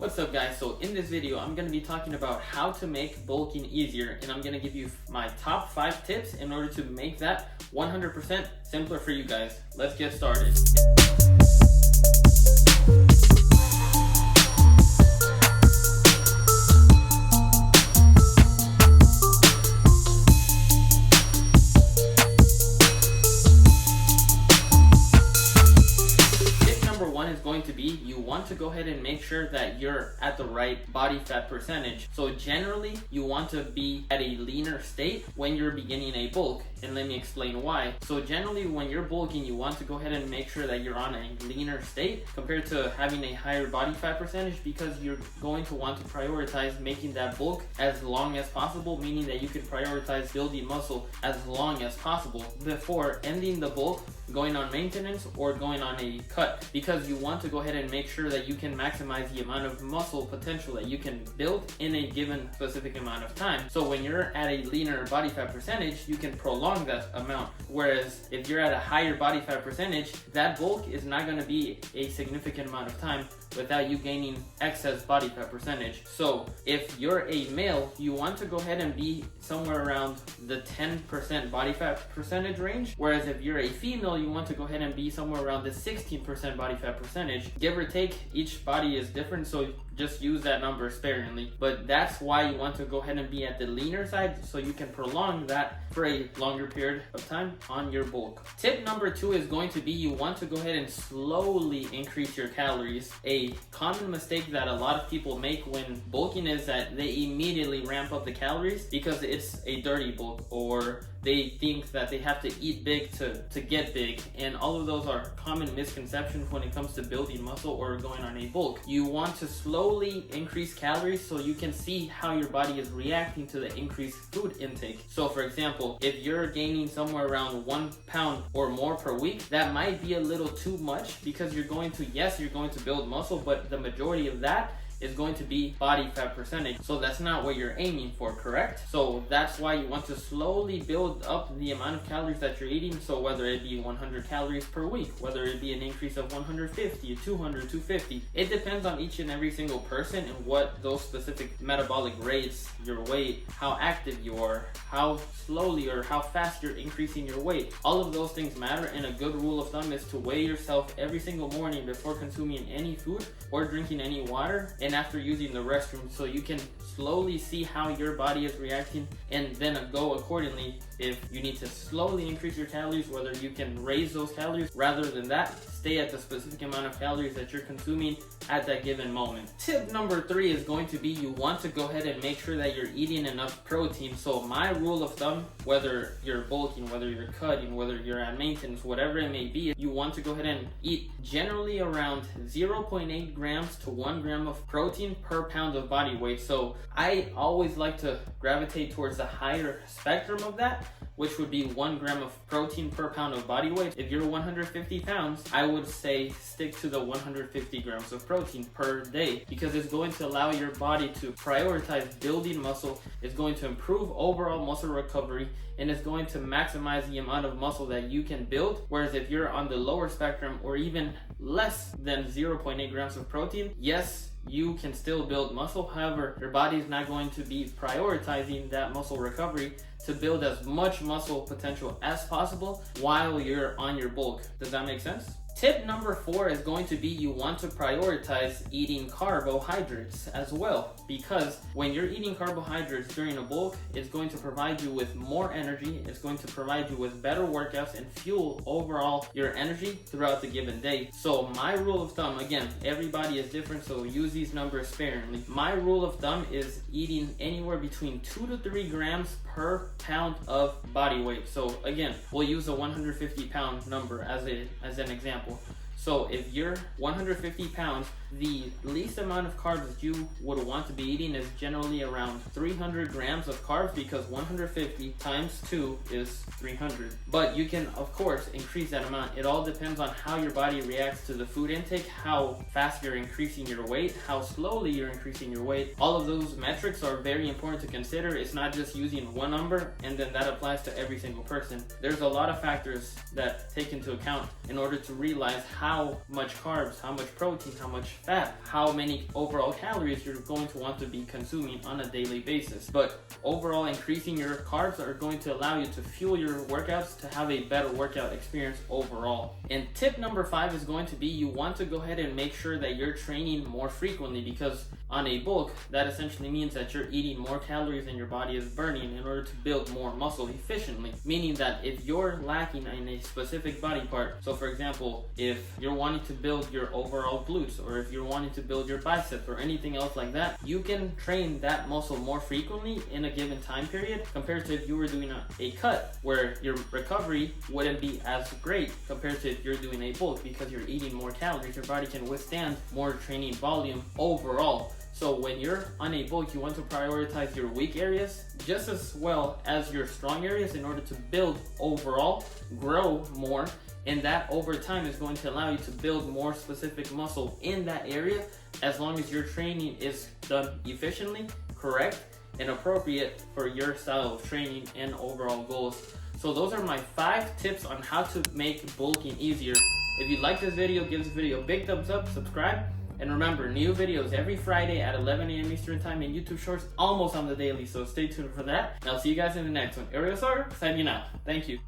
What's up guys? So in this video I'm going to be talking about how to make bulking easier, and I'm going to give you my top 5 tips in order to make that 100% simpler for you guys. Let's get started. Is going to be, you want to go ahead and make sure that you're at the right body fat percentage. So generally you want to be at a leaner state when you're beginning a bulk, and let me explain why. So generally when you're bulking, you want to go ahead and make sure that you're on a leaner state compared to having a higher body fat percentage, because you're going to want to prioritize making that bulk as long as possible, meaning that you can prioritize building muscle as long as possible before ending the bulk, going on maintenance or going on a cut, because you want to go ahead and make sure that you can maximize the amount of muscle potential that you can build in a given specific amount of time. So when you're at a leaner body fat percentage, you can prolong that amount, whereas if you're at a higher body fat percentage, that bulk is not going to be a significant amount of time without you gaining excess body fat percentage. So if you're a male, you want to go ahead and be somewhere around the 10% body fat percentage range, whereas if you're a female, you want to go ahead and be somewhere around the 16% body fat percentage. Give or take, each body is different, so just use that number sparingly. But that's why you want to go ahead and be at the leaner side, so you can prolong that for a longer period of time on your bulk. Tip number 2 is going to be, you want to go ahead and slowly increase your calories. A common mistake that a lot of people make when bulking is that they immediately ramp up the calories because it's a dirty bulk, or they think that they have to eat big to get big, and all of those are common misconceptions when it comes to building muscle or going on a bulk. You want to slowly increase calories so you can see how your body is reacting to the increased food intake. So for example, if you're gaining somewhere around 1 pound or more per week, that might be a little too much, because you're going to build muscle, but the majority of that is going to be body fat percentage. So that's not what you're aiming for, correct? So that's why you want to slowly build up the amount of calories that you're eating. So whether it be 100 calories per week, whether it be an increase of 150, 200, 250, it depends on each and every single person and what those specific metabolic rates, your weight, how active you are, how slowly or how fast you're increasing your weight. All of those things matter, and a good rule of thumb is to weigh yourself every single morning before consuming any food or drinking any water, and after using the restroom, so you can slowly see how your body is reacting and then go accordingly. If you need to slowly increase your calories, whether you can raise those calories, rather than that, stay at the specific amount of calories that you're consuming at that given moment. Tip number 3 is going to be, you want to go ahead and make sure that you're eating enough protein. So my rule of thumb, whether you're bulking, whether you're cutting, whether you're at maintenance, whatever it may be, you want to go ahead and eat generally around 0.8 grams to 1 gram of protein per pound of body weight. So I always like to gravitate towards the higher spectrum of that, which would be 1 gram of protein per pound of body weight. If you're 150 pounds, I would say stick to the 150 grams of protein per day, because it's going to allow your body to prioritize building muscle, it's going to improve overall muscle recovery, and it's going to maximize the amount of muscle that you can build. Whereas if you're on the lower spectrum, or even less than 0.8 grams of protein, yes, you can still build muscle. However, your body is not going to be prioritizing that muscle recovery to build as much muscle potential as possible while you're on your bulk. Does that make sense? Tip number 4 is going to be, you want to prioritize eating carbohydrates as well, because when you're eating carbohydrates during a bulk, it's going to provide you with more energy, it's going to provide you with better workouts and fuel overall your energy throughout the given day. So my rule of thumb, again, everybody is different, so use these numbers sparingly. My rule of thumb is eating anywhere between 2 to 3 grams per pound of body weight. So again, we'll use a 150 pound number as an example. So if you're 150 pounds, the least amount of carbs that you would want to be eating is generally around 300 grams of carbs, because 150 times 2 is 300. But you can, of course, increase that amount. It all depends on how your body reacts to the food intake, how fast you're increasing your weight, how slowly you're increasing your weight. All of those metrics are very important to consider. It's not just using one number and then that applies to every single person. There's a lot of factors that take into account in order to realize how much carbs, how much protein, how much fat, how many overall calories you're going to want to be consuming on a daily basis. But overall, increasing your carbs are going to allow you to fuel your workouts to have a better workout experience overall. And tip number 5 is going to be, you want to go ahead and make sure that you're training more frequently, because on a bulk, that essentially means that you're eating more calories than your body is burning in order to build more muscle efficiently. Meaning that if you're lacking in a specific body part, so for example, if you're wanting to build your overall glutes, or if you're wanting to build your biceps or anything else like that, you can train that muscle more frequently in a given time period compared to if you were doing a cut, where your recovery wouldn't be as great compared to if you're doing a bulk, because you're eating more calories. Your body can withstand more training volume overall. So when you're on a bulk, you want to prioritize your weak areas just as well as your strong areas in order to build overall, grow more, and that over time is going to allow you to build more specific muscle in that area, as long as your training is done efficiently, correct, and appropriate for your style of training and overall goals. So those are my 5 tips on how to make bulking easier. If you like this video, give this video a big thumbs up, subscribe, and remember, new videos every Friday at 11 a.m. Eastern Time, and YouTube Shorts almost on the daily, so stay tuned for that. And I'll see you guys in the next one. Arielosor, signing out. Thank you.